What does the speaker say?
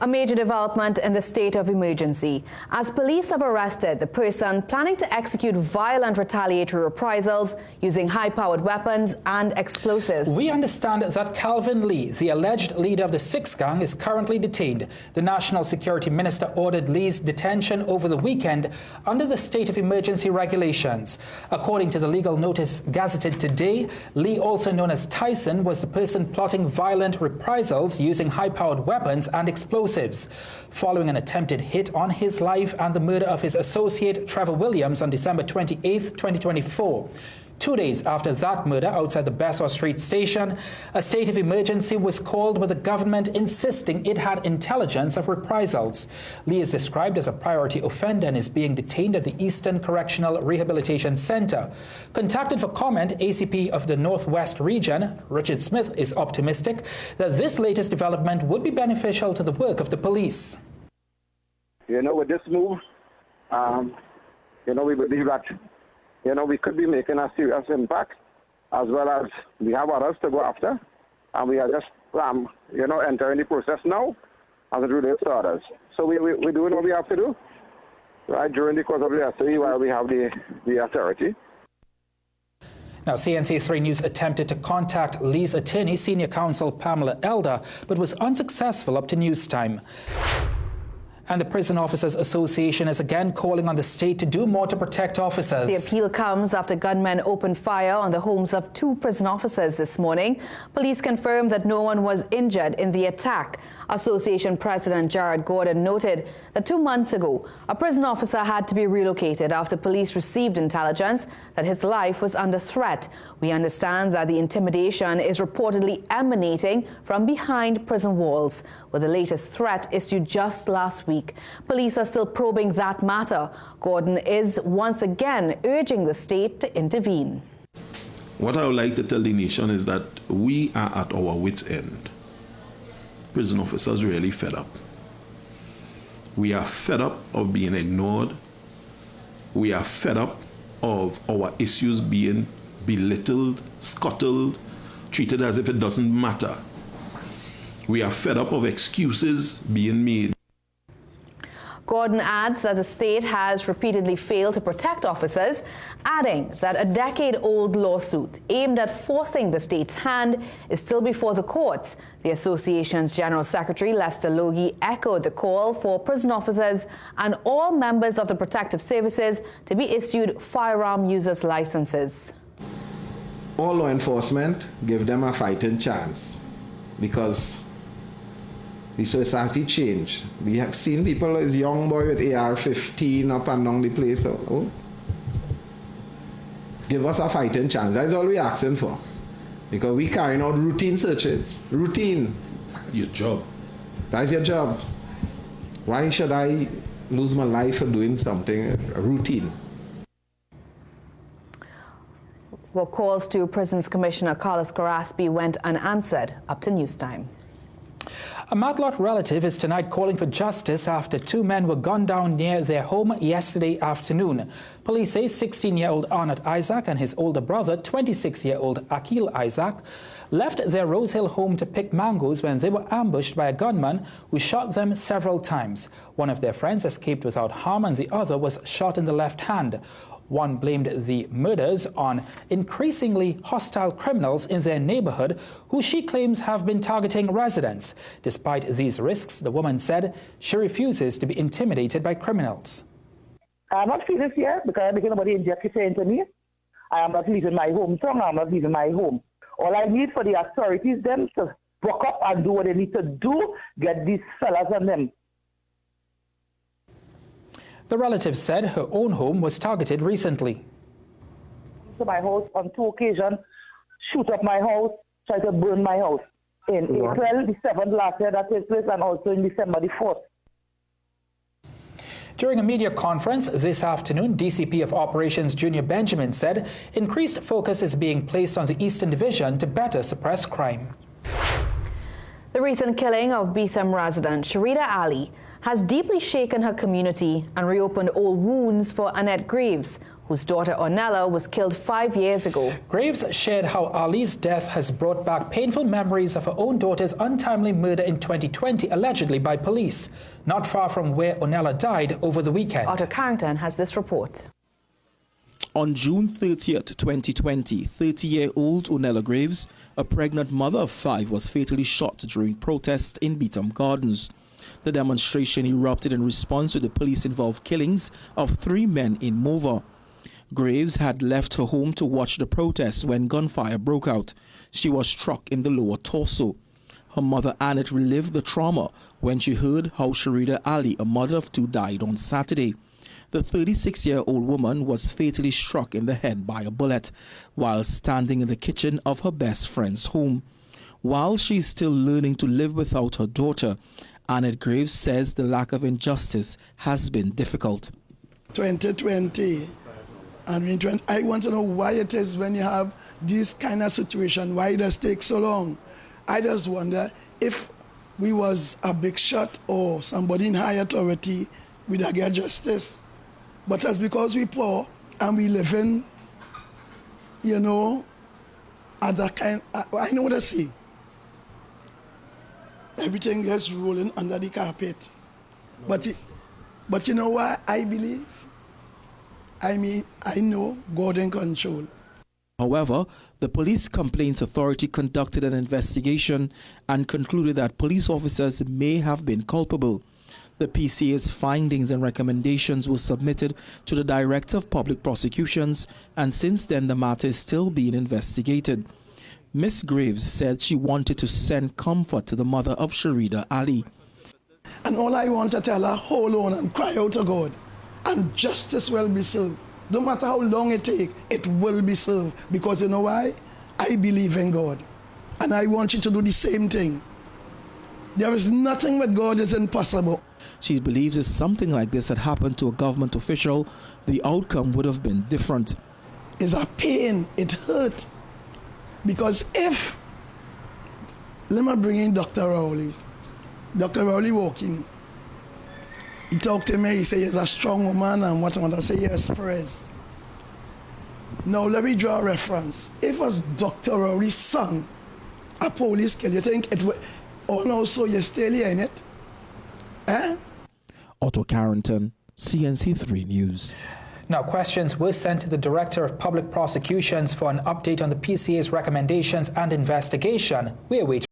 A major development in the state of emergency, as police have arrested the person planning to execute violent retaliatory reprisals using high-powered weapons and explosives. We understand that Calvin Lee, the alleged leader of the Six Gang, is currently detained. The National Security Minister ordered Lee's detention over the weekend under the state of emergency regulations. According to the legal notice gazetted today, Lee, also known as Tyson, was the person plotting violent reprisals using high-powered weapons and explosives, following an attempted hit on his life and the murder of his associate Trevor Williams on December 28, 2024. 2 days after that murder outside the Besseau Street station, a state of emergency was called with the government insisting it had intelligence of reprisals. Lee is described as a priority offender and is being detained at the Eastern Correctional Rehabilitation Center. Contacted for comment, ACP of the Northwest region, Richard Smith, is optimistic that this latest development would be beneficial to the work of the police. With this move, we believe that we could be making a serious impact, as well as we have others to go after, and we are just, entering the process now as it relates to others. So we're doing what we have to do, right, during the course of the SOE while we have the authority. Now, CNC3 News attempted to contact Lee's attorney, Senior Counsel Pamela Elder, but was unsuccessful up to news time. And the Prison Officers Association is again calling on the state to do more to protect officers. The appeal comes after gunmen opened fire on the homes of 2 prison officers this morning. Police confirmed that no one was injured in the attack. Association President Jared Gordon noted that 2 months ago, a prison officer had to be relocated after police received intelligence that his life was under threat. We understand that the intimidation is reportedly emanating from behind prison walls, with the latest threat issued just last week. Police are still probing that matter. Gordon is once again urging the state to intervene. What I would like to tell the nation is that we are at our wits' end. Prison officers really fed up. We are fed up of being ignored. We are fed up of our issues being belittled, scuttled, treated as if it doesn't matter. We are fed up of excuses being made. Gordon adds that the state has repeatedly failed to protect officers, adding that a decade-old lawsuit aimed at forcing the state's hand is still before the courts. The association's General Secretary, Lester Logie, echoed the call for prison officers and all members of the protective services to be issued firearm users licenses. All law enforcement give them a fighting chance because the society changed. We have seen people as young boy with AR-15 up and down the place. Oh, give us a fighting chance. That's all we're asking for. Because we carrying out routine searches. Routine. Your job. That's your job. Why should I lose my life for doing something routine? Well, calls to Prisons Commissioner Carlos Carraspi went unanswered up to news time. A Matlock relative is tonight calling for justice after 2 men were gunned down near their home yesterday afternoon. Police say 16-year-old Arnott Isaac and his older brother, 26-year-old Akil Isaac, left their Rose Hill home to pick mangoes when they were ambushed by a gunman who shot them several times. One of their friends escaped without harm and the other was shot in the left hand. One blamed the murders on increasingly hostile criminals in their neighborhood who she claims have been targeting residents. Despite these risks, the woman said she refuses to be intimidated by criminals. I am not feeling fear because I'm making nobody inject into me. I am not leaving my hometown. I am not leaving my home. All I need for the authorities them to buck up and do what they need to do, get these fellas on them. The relative said her own home was targeted recently. To my house on 2 occasions, shoot up my house, try to burn my house. In April the 7th last year that took place, and also in December the 4th. During a media conference this afternoon, DCP of Operations Junior Benjamin said increased focus is being placed on the Eastern Division to better suppress crime. The recent killing of Beetham resident Sharida Ali has deeply shaken her community and reopened old wounds for Annette Graves, whose daughter Ornella was killed 5 years ago. Graves shared how Ali's death has brought back painful memories of her own daughter's untimely murder in 2020, allegedly by police, not far from where Ornella died over the weekend. Otto Carrington has this report. On June 30th, 2020, 30-year-old Ornella Graves, a pregnant mother of 5, was fatally shot during protests in Beetham Gardens. The demonstration erupted in response to the police-involved killings of 3 men in Mova. Graves had left her home to watch the protests when gunfire broke out. She was struck in the lower torso. Her mother Annette relived the trauma when she heard how Sharida Ali, a mother of 2, died on Saturday. The 36-year-old woman was fatally struck in the head by a bullet while standing in the kitchen of her best friend's home. While she is still learning to live without her daughter, Annette Graves says the lack of injustice has been difficult. 2020, and I want to know why it is when you have this kind of situation, why it does take so long. I just wonder if we was a big shot or somebody in high authority, we'd get justice. But that's because we poor and we live in, at that kind, I know what I see. Everything gets rolling under the carpet. But you know what I believe? I know God in control. However, the Police Complaints Authority conducted an investigation and concluded that police officers may have been culpable. The PCA's findings and recommendations were submitted to the Director of Public Prosecutions, and since then the matter is still being investigated. Ms. Graves said she wanted to send comfort to the mother of Sharida Ali. And all I want to tell her, hold on and cry out to God, and justice will be served. No matter how long it takes, it will be served. Because you know why? I believe in God. And I want you to do the same thing. There is nothing with God is impossible. She believes if something like this had happened to a government official, the outcome would have been different. It's a pain. It hurt. Because if, let me bring in Dr. Rowley. Dr. Rowley walking. He talked to me, he said, he's a strong woman, and what I want to say, yes, praise. Now, let me draw a reference. If it was Dr. Rowley's son, a police kill, you think it would, oh no, so you're still here in it? Eh? Otto Carrington, CNC3 News. Now, questions were sent to the Director of Public Prosecutions for an update on the PCA's recommendations and investigation. We await